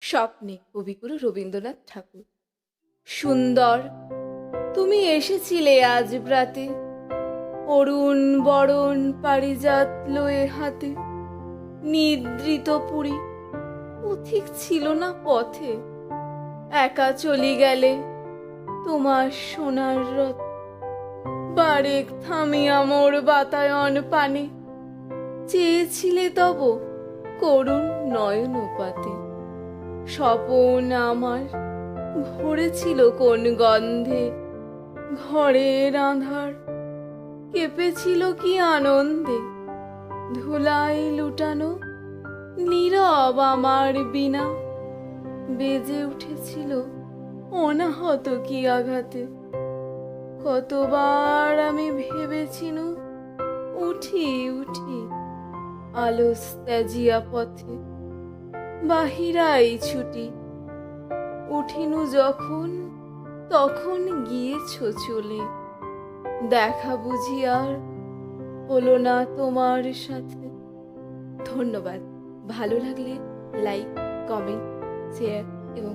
স্বপ্নে কবিগুরু রবীন্দ্রনাথ ঠাকুর। সুন্দর, তুমি এসেছিলে আজ প্রাতে, অরুণ বরণ পারিজাত লয়ে হাতে। নিদ্রিত পুরী পথিক ছিল না পথে, একা চলি গেলে তোমার সোনার রথ। বারেক থামিয়া মোর বাতায়ন পানে, চেয়েছিলে তব করুণ নয়ন পাতে। স্বপন আমার ভরেছিল কোন গন্ধে, ঘরের আঁধার কেঁপেছিল কি আনন্দে। ধুলাই লুটানো নীরব আমার বিনা, বেজে উঠেছিল অনাহত কি আঘাতে। কতবার আমি ভেবেছিনু উঠি উঠি আলস ত্যাজিয়া পথে, বাহিরাই ছুটি। উঠিনু যখন তখন গিয়েছ চলে, দেখা বুঝি আর হলো না তোমার সাথে। ধন্যবাদ। ভালো লাগলে লাইক, কমেন্ট, শেয়ার এবং